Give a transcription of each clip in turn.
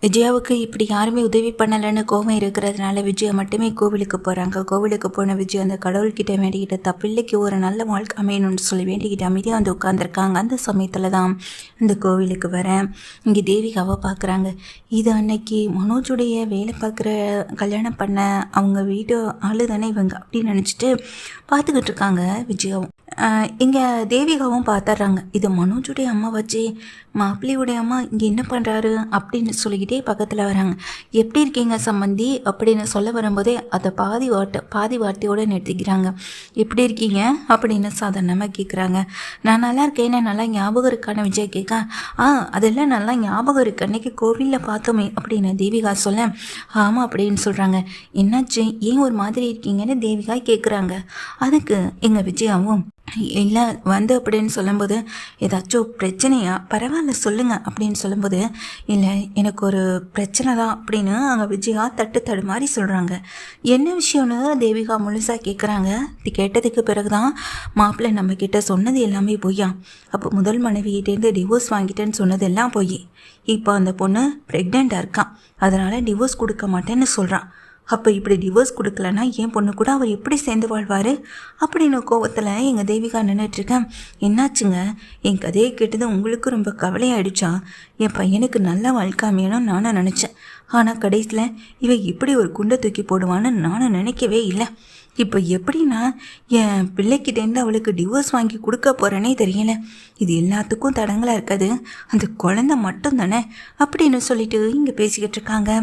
விஜயாவுக்கு இப்படி யாருமே உதவி பண்ணலைன்னு கோவம் இருக்கிறதுனால விஜயா மட்டுமே கோவிலுக்கு போகிறாங்க. கோவிலுக்கு போன விஜய் அந்த கடவுள்கிட்ட வேண்டிக்கிட்ட தப்பிள்ளைக்கு ஒரு நல்ல வாழ்க்கை அமையணும்னு சொல்லி வேண்டிக்கிட்டு அமைதியாக வந்து உட்காந்துருக்காங்க. அந்த சமயத்தில் தான் இந்த கோவிலுக்கு வரேன் இங்கே தேவிகாவை பார்க்குறாங்க. இது அன்னைக்கு மனோஜுடைய வேலை பார்க்குற கல்யாணம் பண்ண அவங்க வீட்டு ஆளு தானே இவங்க அப்படின்னு நினச்சிட்டு பார்த்துக்கிட்டு இருக்காங்க விஜயாவும். இங்கே தேவிகாவும் பார்த்துட்றாங்க. இது மனோஜுடைய அம்மா வச்சு மாப்பிள்ளையுடைய அம்மா இங்கே என்ன பண்ணுறாரு அப்படின்னு சொல்லிக்கிட்டே பக்கத்தில் வராங்க. எப்படி இருக்கீங்க சம்மந்தி அப்படின்னு சொல்ல வரும்போதே அதை பாதி வார்த்தையோடு நிறுத்திக்கிறாங்க. எப்படி இருக்கீங்க அப்படின்னு சாதாரணமாக கேட்குறாங்க. நான் நல்லா இருக்கேன்னு நல்லா ஞாபகம் இருக்கான விஜய் கேட்க, அதெல்லாம் நல்லா ஞாபகம் இருக்கு, அன்னைக்கு கோவிலில் பார்த்தோமே அப்படின்னு தேவிகா சொல்ல, ஆமாம் அப்படின்னு சொல்கிறாங்க. என்னாச்சு, ஏன் ஒரு மாதிரி இருக்கீங்கன்னு தேவிகா கேட்குறாங்க. அதுக்கு எங்கள் விஜயாவும் இல்லை வந்து அப்படின்னு சொல்லும்போது, ஏதாச்சும் பிரச்சனையா, பரவாயில்ல சொல்லுங்கள் அப்படின்னு சொல்லும்போது, இல்லை எனக்கு ஒரு பிரச்சனை தான் அப்படின்னு அங்கே விஜயா தட்டு மாதிரி சொல்கிறாங்க. என்ன விஷயம்னு தேவிகா முழுசாக கேட்குறாங்க. இது கேட்டதுக்கு பிறகு தான் மாப்பிள்ளை நம்மக்கிட்ட சொன்னது எல்லாமே பொய்யா, அப்போ முதல் மனைவியிட்டேருந்து டிவோர்ஸ் வாங்கிட்டேன்னு சொன்னது எல்லாம் பொய், இப்போ அந்த பொண்ணு ப்ரெக்னெண்ட்டாக இருக்கான், அதனால் டிவோர்ஸ் கொடுக்க மாட்டேன்னு சொல்கிறான். அப்போ இப்படி டிவோர்ஸ் கொடுக்கலன்னா என் பொண்ணு கூட அவர் எப்படி சேர்ந்து வாழ்வார் அப்படின்னு கோவத்தில் எங்கள் தேவிகா நின்றுட்டுருக்கேன். என்னாச்சுங்க, என் கதையை கேட்டது உங்களுக்கு ரொம்ப கவலையாயிடுச்சா? என் பையனுக்கு நல்ல வாழ்க்கை அமையணும்னு நானும் நினச்சேன். ஆனால் கடைசியில் இவன் இப்படி ஒரு குண்டை தூக்கி போடுவான்னு நானும் நினைக்கவே இல்லை. இப்போ எப்படின்னா என் பிள்ளைக்கிட்டேருந்து அவளுக்கு டிவோர்ஸ் வாங்கி கொடுக்க போகிறேனே தெரியல. இது எல்லாத்துக்கும் தடங்களாக இருக்காது, அந்த குழந்தை மட்டும் தானே அப்படின்னு சொல்லிட்டு இங்கே பேசிக்கிட்டு இருக்காங்க.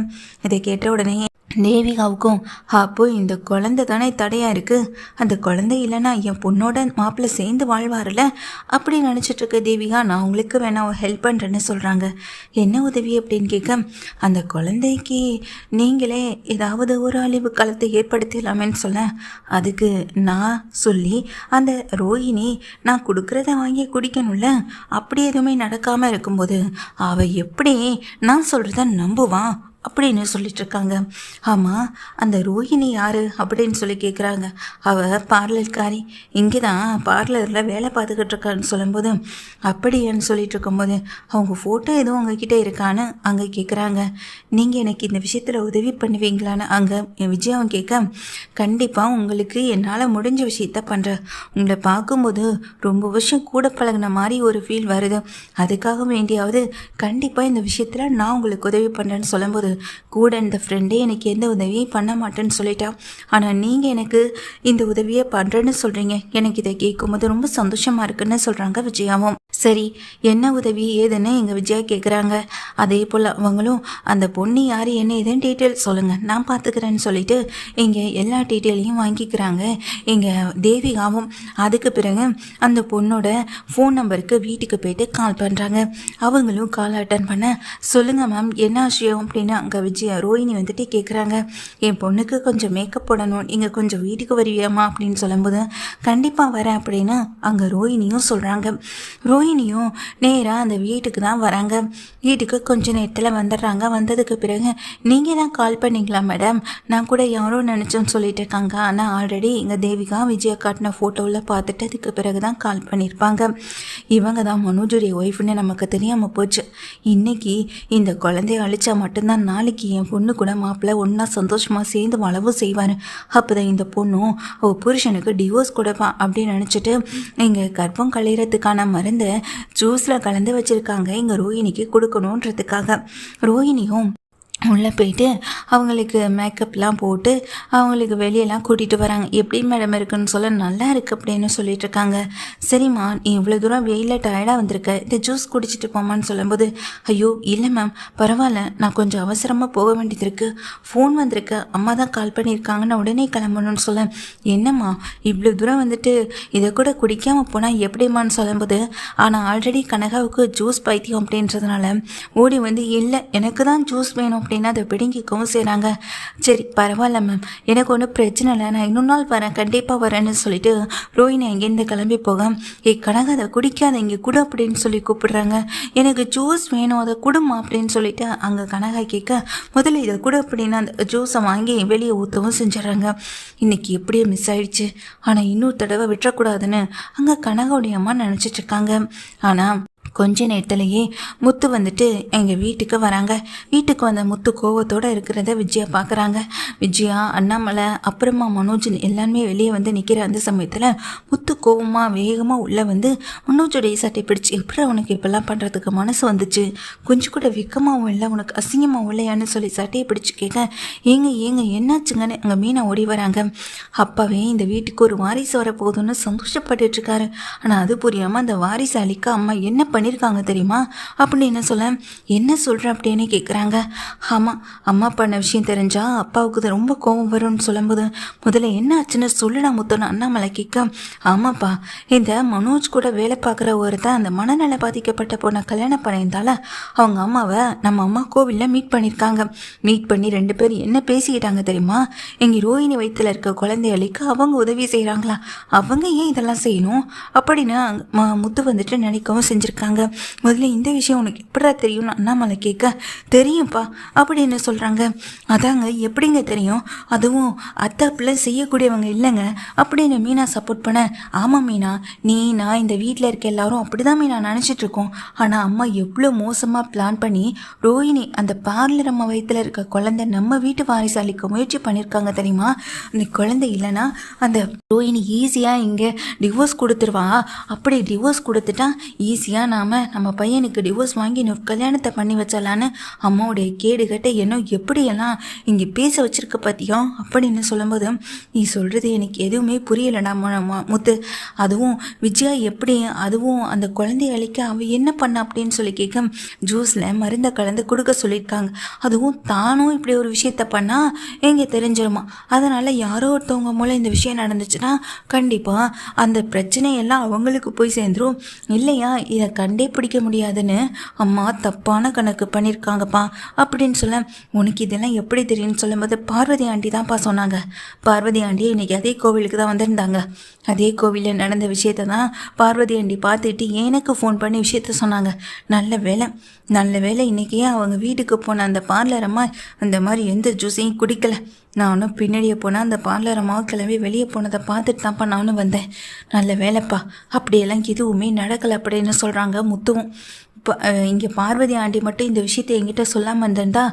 இதை கேட்ட உடனே தேவிகாவுக்கும், அப்போ இந்த குழந்தை தானே தடையாக இருக்குது, அந்த குழந்தை இல்லைன்னா என் பொண்ணோட மாப்பிள்ளை சேர்ந்து வாழ்வார்ல அப்படி நினச்சிட்ருக்க தேவிகா, நான் உங்களுக்கு வேணா ஹெல்ப் பண்ணுறேன்னு சொல்கிறாங்க. என்ன உதவி அப்படின்னு கேட்க, அந்த குழந்தைக்கு நீங்களே ஏதாவது ஒரு அழிவு காலத்தை ஏற்படுத்தலாமேன்னு சொல்ல, அதுக்கு நான் சொல்லி அந்த ரோஹிணி நான் கொடுக்குறத வாங்கி குடிக்கணும்ல, அப்படி எதுவுமே நடக்காமல் இருக்கும்போது அவள் எப்படி நான் சொல்கிறத நம்புவான் அப்படின்னு சொல்லிட்டு இருக்காங்க. ஆமாம், அந்த ரோஹிணி யார் அப்படின்னு சொல்லி கேட்குறாங்க. அவள் பார்லர்காரி, இங்கே தான் பார்லரில் வேலை பார்த்துக்கிட்டு இருக்கான்னு சொல்லும்போது, அப்படின்னு சொல்லிட்டு இருக்கும்போது அவங்க ஃபோட்டோ எதுவும் உங்ககிட்ட இருக்கான்னு அங்கே கேட்குறாங்க. நீங்கள் எனக்கு இந்த விஷயத்தில் உதவி பண்ணுவீங்களான்னு அங்கே என் விஜயாவும் கேட்க, கண்டிப்பாக உங்களுக்கு என்னால் முடிஞ்ச விஷயத்த பண்ணுறேன், உங்களை பார்க்கும்போது ரொம்ப வருஷம் கூட பழகின மாதிரி ஒரு ஃபீல் வருது, அதுக்காக வேண்டியாவது கண்டிப்பாக இந்த விஷயத்தில் நான் உங்களுக்கு உதவி பண்ணுறேன்னு சொல்லும்போது, கூட இந்த ஃப்ரெண்டே எனக்கு எந்த உதவியும் பண்ண மாட்டேன்னு சொல்லிட்டா, ஆனால் நீங்கள் எனக்கு இந்த உதவியை பண்ணுறேன்னு சொல்கிறீங்க, எனக்கு இதை கேட்கும்போது ரொம்ப சந்தோஷமாக இருக்குன்னு சொல்கிறாங்க விஜயாவும். சரி, என்ன உதவி ஏதுன்னு எங்கள் விஜயா கேட்குறாங்க. அதே போல் அவங்களும் அந்த பொண்ணு யார் என்ன ஏதுன்னு டீட்டெயில் சொல்லுங்கள், நான் பார்த்துக்கிறேன்னு சொல்லிட்டு இங்கே எல்லா டீட்டெயிலையும் வாங்கிக்கிறாங்க எங்கள் தேவிகாவும். அதுக்கு பிறகு அந்த பொண்ணோட ஃபோன் நம்பருக்கு வீட்டுக்கு போய்ட்டு கால் பண்ணுறாங்க. அவங்களும் கால் அட்டன் பண்ண, சொல்லுங்கள் மேம் என்ன விஷயம் அப்படின்னு அங்கே விஜயா ரோஹிணி வந்துட்டு கேட்குறாங்க. என் பொண்ணுக்கு கொஞ்சம் மேக்கப் போடணும், நீங்கள் கொஞ்சம் வீட்டுக்கு வருவியாமா அப்படின்னு சொல்லும்போது, கண்டிப்பாக வரேன் அப்படின்னு அங்கே ரோஹிணியும் சொல்கிறாங்க. ரோஹிணியும் நேராக அந்த வீட்டுக்கு தான் வராங்க. வீட்டுக்கு கொஞ்சம் நேரத்தில் வந்துடுறாங்க. வந்ததுக்கு பிறகு, நீங்கள் தான் கால் பண்ணிங்களா மேடம், நான் கூட யாரோ நினச்சோன்னு சொல்லிட்டு இருக்காங்க, ஆனால் ஆல்ரெடி எங்கள் தேவிகா விஜயா காட்டின ஃபோட்டோவில் பார்த்துட்டு அதுக்கு பிறகு தான் கால் பண்ணியிருப்பாங்க. இவங்க தான் மனோஜுடைய ஒய்ஃப்னு நமக்கு தெரியாமல் போச்சு. இன்றைக்கி இந்த குழந்தைய அழிச்சா மட்டும்தான் நாளைக்கு என் பொண்ணு கூட மாப்பிள்ளை ஒன்றா சந்தோஷமாக சேர்ந்து வளவும் செய்வார். அப்போ தான் இந்த பொண்ணும் அவள் புருஷனுக்கு டிவோர்ஸ் கொடுப்பான் அப்படின்னு நினச்சிட்டு இங்கே கர்ப்பம் களையிறதுக்கான மருந்து ஜூஸில் கலந்து வச்சுருக்காங்க இங்கே ரோஹிணிக்கு கொடுக்கணுன்றதுக்காக. ரோஹிணியும் உள்ளே போயிட்டு அவங்களுக்கு மேக்கப்லாம் போட்டு அவங்களுக்கு வெளியெல்லாம் கூட்டிகிட்டு வராங்க. எப்படி மேடம் இருக்குன்னு சொல்ல, நல்லா இருக்குது அப்படின்னு சொல்லிட்டு இருக்காங்க. சரிம்மா, நீ இவ்வளோ தூரம் வெயிலில் டயர்டாக வந்திருக்க, இந்த ஜூஸ் குடிச்சிட்டு போமான்னு சொல்லும்போது, ஐயோ இல்லை மேம் பரவாயில்ல, நான் கொஞ்சம் அவசரமாக போக வேண்டியது இருக்குது, ஃபோன் வந்திருக்கு, அம்மா தான் கால் பண்ணியிருக்காங்கன்னு உடனே கிளம்பணும்னு சொல்ல, என்னம்மா இவ்வளோ தூரம் வந்துட்டு இதை கூட குடிக்காமல் போனால் எப்படிம்மான்னு சொல்லும்போது, ஆனால் ஆல்ரெடி கனகாவுக்கு ஜூஸ் பைத்தியம் அப்படின்றதுனால ஓடி வந்து, இல்லை எனக்கு தான் ஜூஸ் வேணும் அப்படின்னா அதை பிடுங்கிக்கவும் செய்கிறாங்க. சரி பரவாயில்ல மேம், எனக்கு ஒன்றும் பிரச்சனை இல்லை, நான் இன்னொரு நாள் வரேன், கண்டிப்பாக வரேன்னு சொல்லிட்டு ரோஹிணி அங்கேருந்து கிளம்பி போக, கனகா அதை குடிக்காத இங்கே கொடு அப்படின்னு சொல்லி கூப்பிடுறாங்க. எனக்கு ஜூஸ் வேணும், அதை கொடுமா அப்படின்னு சொல்லிட்டு அங்கே கனகா கேட்க, முதல்ல இதை கொடு அப்படின்னு அந்த ஜூஸை வாங்கி வெளியே ஊற்றவும் செஞ்சிடறாங்க. இன்றைக்கி எப்படியோ மிஸ் ஆயிடுச்சு, ஆனால் இன்னொரு தடவை விட்டுறக்கூடாதுன்னு அங்கே கனகாவுடைய அம்மா நினச்சிட்டு இருக்காங்க. ஆனால் கொஞ்ச நேரத்துலையே முத்து வந்துட்டு எங்கள் வீட்டுக்கு வராங்க. வீட்டுக்கு வந்த முத்து கோவத்தோடு இருக்கிறத விஜயா பார்க்குறாங்க. விஜயா, அண்ணாமலை, அப்புறமா மனோஜ் எல்லாருமே வெளியே வந்து நிற்கிற அந்த சமயத்தில் முத்து கோவமாக வேகமாக உள்ளே வந்து மனோஜோடைய சட்டை பிடிச்சி, எப்படி உனக்கு இப்பெல்லாம் பண்ணுறதுக்கு மனசு வந்துச்சு, கொஞ்சம் கூட விற்கமாகவும் இல்லை, உனக்கு அசிங்கமாகவும் இல்லையான்னு சொல்லி சட்டையை பிடிச்சி கேட்க, ஏங்க ஏங்க என்னாச்சுங்கன்னு அங்கே மீனா ஓடி வராங்க. அப்பாவே இந்த வீட்டுக்கு ஒரு வாரிசு வரப்போகுதுன்னு சந்தோஷப்பட்டுட்ருக்காரு. ஆனால் அது புரியாமல் அந்த வாரிசு அழிக்க அம்மா என்ன பண்ணியிருக்காங்க தெரியுமா அப்படின்னு சொல்ல, என்ன சொல்கிற அப்படின்னு கேட்குறாங்க. ஆமாம், அம்மா பண்ண விஷயம் தெரிஞ்சால் அப்பாவுக்கு ரொம்ப கோபம் வரும்னு சொல்லும்போது, முதல்ல என்ன ஆச்சுன்னு சொல்லிடா முத்துன்னு அண்ணாமலை கேட்க, ஆமாப்பா, இந்த மனோஜ் கூட வேலை பார்க்குற ஒருத்தன் அந்த மனநல பாதிக்கப்பட்ட பொண்ணை கல்யாணம் பண்ணியிருந்தால அவங்க அம்மாவை நம்ம அம்மா கோவிலில் மீட் பண்ணியிருக்காங்க. மீட் பண்ணி 2 பேர் என்ன பேசிக்கிட்டாங்க தெரியுமா, எங்கள் ரோஹிணி வயிற்றில் இருக்க குழந்தைகளுக்கு அவங்க உதவி செய்கிறாங்களா, அவங்க ஏன் இதெல்லாம் செய்யணும் அப்படின்னு முத்து வந்துட்டு நினைக்கவும் செஞ்சுருக்காங்க. முதல்ல இந்த விஷயம் உனக்கு எப்படா தெரியும்னு அண்ணாமலை கேட்க, தெரியும்ப்பா அப்படின்னு சொல்கிறாங்க. அதாங்க எப்படிங்க தெரியும், அதுவும் அத்தை பிள்ளை செய்யக்கூடியவங்க இல்லைங்க அப்படின்னு மீனா சப்போர்ட் பண்ண, ஆமாம் மீனா, நான் இந்த வீட்டில் இருக்க எல்லாரும் அப்படி தான் மீனா நினச்சிட்ருக்கோம். ஆனால் அம்மா எவ்வளோ மோசமாக பிளான் பண்ணி ரோஹிணி அந்த பார்லர் அம்மா வயிற்றில் இருக்க குழந்தை நம்ம வீட்டு வாரிசு அளிக்க முயற்சி பண்ணியிருக்காங்க தெரியுமா. அந்த குழந்தை இல்லைன்னா அந்த ரோஹிணி ஈஸியாக இங்கே டிவோர்ஸ் கொடுத்துருவா. அப்படி டிவோர்ஸ் கொடுத்துட்டா ஈஸியாக நம்ம பையனுக்கு டிவோர்ஸ் வாங்கி இன்னொரு கல்யாணத்தை பண்ணி வச்சலான்னு அம்மாவுடைய கேடுகட்ட என்ன எப்படியெல்லாம் இங்கே பேச வச்சிருக்க பார்த்தியோ அப்படின்னு சொல்லும்போது, நீ சொல்கிறது எனக்கு எதுவுமே புரியலடா முத்து. அதுவும் விஜயா எப்படி, அதுவும் அந்த குழந்தைய அழிக்க அவள் என்ன பண்ண அப்படின்னு சொல்லி கேட்க, ஜூஸில் மருந்தை கலந்து கொடுக்க சொல்லியிருக்காங்க. அதுவும் தானும் இப்படி ஒரு விஷயத்த பண்ணால் எங்கே தெரிஞ்சிருமா. அதனால் யாரோ ஒருத்தவங்க மூலம் இந்த விஷயம் நடந்துச்சுன்னா கண்டிப்பாக அந்த பிரச்சனையெல்லாம் அவங்களுக்கு போய் சேர்ந்துடும் இல்லையா. இதை கண்டே பிடிக்க முடியாதுன்னு அம்மா தப்பான கணக்கு பண்ணியிருக்காங்கப்பா அப்படின்னு சொல்ல, உனக்கு இதெல்லாம் எப்படி தெரியும்னு சொல்லும்போது, பார்வதி ஆண்டி தான்ப்பா சொன்னாங்க. பார்வதி ஆண்டி இன்னைக்கு அதே கோவிலுக்கு தான் வந்திருந்தாங்க. அதே கோவிலில் நடந்த விஷயத்த தான் பார்வதி ஆண்டி பார்த்துட்டு எனக்கு ஃபோன் பண்ணி விஷயத்த சொன்னாங்க. நல்ல வேலை இன்றைக்கே அவங்க வீட்டுக்கு போன அந்த பார்லர் அம்மா அந்த மாதிரி எந்த ஜூஸையும் குடிக்கலை. நானும் பின்னாடியே போனால் அந்த பார்லர் அம்மாவை கிளம்பி வெளியே போனதை பார்த்துட்டு தான்ப்பா நானும் வந்தேன். நல்ல வேலைப்பா, அப்படியெல்லாம் எதுவுமே நடக்கலை அப்படின்னு சொல்கிறாங்க முத்துவும். இப்போ இங்கே பார்வதி ஆண்டி மட்டும் இந்த விஷயத்தை என்கிட்ட சொல்லாமல் இருந்திருந்தா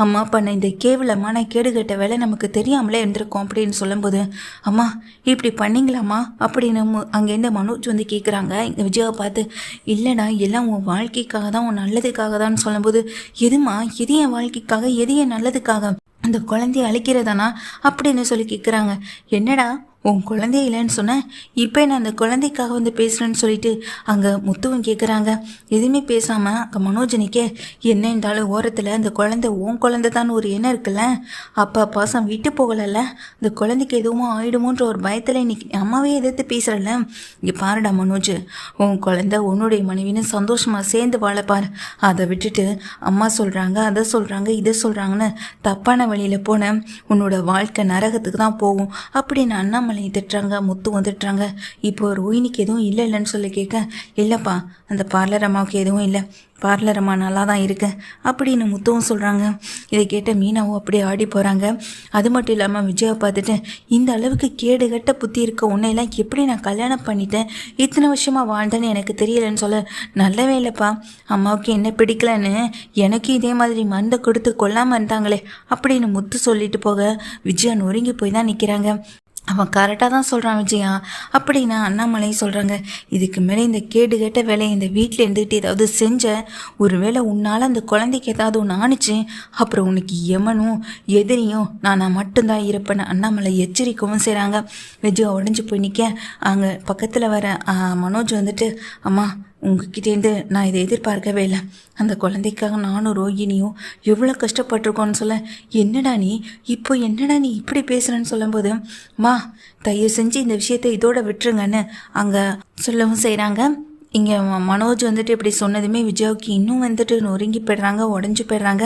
அம்மா பண்ண இந்த கேவலமான கேடுகட்ட வேலை நமக்கு தெரியாமலே இருந்திருக்கோம் அப்படின்னு சொல்லும்போது, அம்மா இப்படி பண்ணிங்களாம்மா அப்படின்னு அங்கேருந்து மனோஜ் வந்து கேட்குறாங்க இந்த விஜயாவை பார்த்து. இல்லைடா, எல்லாம் உன் வாழ்க்கைக்காக தான், உன் நல்லதுக்காக தான் சொல்லும்போது, எதுமா எது என் வாழ்க்கைக்காக, எது என் நல்லதுக்காக, அந்த குழந்தைய அழிக்கிறதானா அப்படின்னு சொல்லி கேட்குறாங்க. என்னடா உன் குழந்தைய இல்லைன்னு சொன்னேன், இப்போ நான் அந்த குழந்தைக்காக வந்து பேசுகிறேன்னு சொல்லிட்டு அங்கே முத்துவும் கேட்குறாங்க. எதுவுமே பேசாமல் அங்கே மனோஜனிக்கே, என்ன இருந்தாலும் ஓரத்தில் அந்த குழந்தை உன் குழந்தை தான் ஒரு எண்ணம் இருக்குல்ல, அப்பா பாசம் விட்டு போகலைல்ல, அந்த குழந்தைக்கு எதுவும் ஆயிடுமோன்ற ஒரு பயத்தில் இன்னைக்கு அம்மாவே எதிர்த்து பேசுகிறல்ல. இங்கே பாருடா மனோஜ், உன் குழந்தை உன்னுடைய மனைவின்னு சந்தோஷமாக சேர்ந்து வாழப்பார். அதை விட்டுட்டு அம்மா சொல்கிறாங்க, அதை சொல்கிறாங்க, இதை சொல்கிறாங்கன்னு தப்பான வழியில் போன உன்னோட வாழ்க்கை நரகத்துக்கு தான் போகும் அப்படின்னு அண்ணாமலை திட்டுறாங்க. முத்து வந்துட்டுறாங்க. இப்போ ரோஹிணிக்கு எதுவும் இல்லைன்னு சொல்லி கேட்க, இல்லைப்பா அந்த பார்லர் அம்மாவுக்கு எதுவும் இல்லை, பார்லர் அம்மா நல்லா தான் இருக்கு அப்படின்னு முத்துவும் சொல்கிறாங்க. இதை கேட்ட மீனாவும் அப்படியே ஆடி போகிறாங்க. அது மட்டும் இல்லாமல் விஜயாவை பார்த்துட்டு, இந்த அளவுக்கு கேடுகட்ட புத்தி இருக்க உன்னையெல்லாம் எப்படி நான் கல்யாணம் பண்ணிட்டேன், இத்தனை வருஷமாக வாழ்ந்தேன்னு எனக்கு தெரியலன்னு சொல்ல, நல்லவே இல்லைப்பா, அம்மாவுக்கு என்ன பிடிக்கலன்னு எனக்கு இதே மாதிரி மருந்தை கொடுத்து கொல்லாமல் இருந்தாங்களே அப்படின்னு முத்து சொல்லிட்டு போக விஜயா நொறுங்கி போய் தான் நிற்கிறாங்க. அவன் கரெக்டாக தான் சொல்கிறான் விஜயா அப்படின்னு அண்ணாமலை சொல்கிறாங்க. இதுக்கு மேலே இந்த கேடுகட்ட வேலையை இந்த வீட்டில் இருந்துக்கிட்டு ஏதாவது செஞ்ச, ஒருவேளை உன்னால் அந்த குழந்தைக்கு ஏதாவது ஒன்று ஆணிச்சு, அப்புறம் உனக்கு எமனும் எதிரியும் நான் மட்டும்தான் இருப்பேன்னு அண்ணாமலை எச்சரிக்கவும் செய்கிறாங்க. விஜயா உடஞ்சி போய் நிற்க அங்கே பக்கத்தில் வர மனோஜ் வந்துட்டு, அம்மா உங்ககிட்டேருந்து நான் இதை எதிர்பார்க்கவே இல்லை, அந்த குழந்தைக்காக நானும் ரோஹிணியும் எவ்வளோ கஷ்டப்பட்டிருக்கோன்னு சொல்ல, என்னடா நீ இப்படி பேசுகிறேன்னு சொல்லும்போது, மா தயவு செஞ்சு இந்த விஷயத்தை இதோட விட்டுருங்கன்னு அங்கே சொல்லவும் செய்கிறாங்க. இங்கே மனோஜ் வந்துட்டு இப்படி சொன்னதுமே விஜயாவுக்கு இன்னும் வந்துட்டு நொறுங்கி போய்ட்றாங்க, உடஞ்சி போய்ட்றாங்க.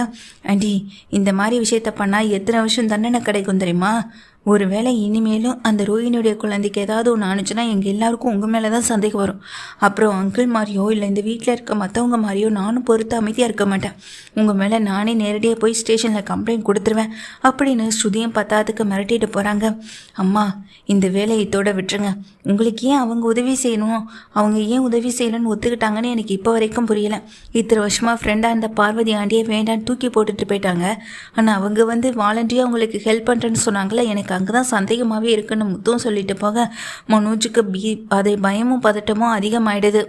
ஆண்டி இந்த மாதிரி விஷயத்த பண்ணால் எத்தனை வருஷம் தண்டனை கிடைக்கும் தெரியுமா, ஒருவேளை இனிமேலும் அந்த ரோஹிணியுடைய குழந்தைக்கு ஏதாவது ஒன்று ஆணுச்சுன்னா எங்கள் எல்லாருக்கும் உங்கள் மேலே தான் சந்தேகம் வரும். அப்புறம் அங்கிள் மாதிரியோ இல்லை இந்த வீட்டில் இருக்க மற்றவங்க மாதிரியோ நானும் பொறுத்து அமைதியாக இருக்க மாட்டேன். உங்கள் மேலே நானே நேரடியாக போய் ஸ்டேஷனில் கம்ப்ளைண்ட் கொடுத்துருவேன் அப்படின்னு ஸ்ருதியும் பத்தாத்துக்கு மிரட்டிட்டு போகிறாங்க. அம்மா, இந்த வேலையை இதோட விட்டுருங்க. உங்களுக்கு ஏன் அவங்க உதவி செய்யணும், அவங்க ஏன் உதவி செய்யணும்னு ஒத்துக்கிட்டாங்கன்னு எனக்கு இப்போ வரைக்கும் புரியலை. இத்தனை வருஷமாக ஃப்ரெண்டாக இருந்த பார்வதி ஆண்டியை வேண்டான்னு தூக்கி போட்டுட்டு போயிட்டாங்க. ஆனால் அவங்க வாலண்டியாக உங்களுக்கு ஹெல்ப் பண்ணுறேன்னு சொன்னாங்களே, எனக்கு அங்கே தான் சந்தேகமாகவே இருக்குன்னு முத்தும் சொல்லிட்டு போக மனோஜுக்கு அதை பயமும் பதட்டமும் அதிகமாயிடுது.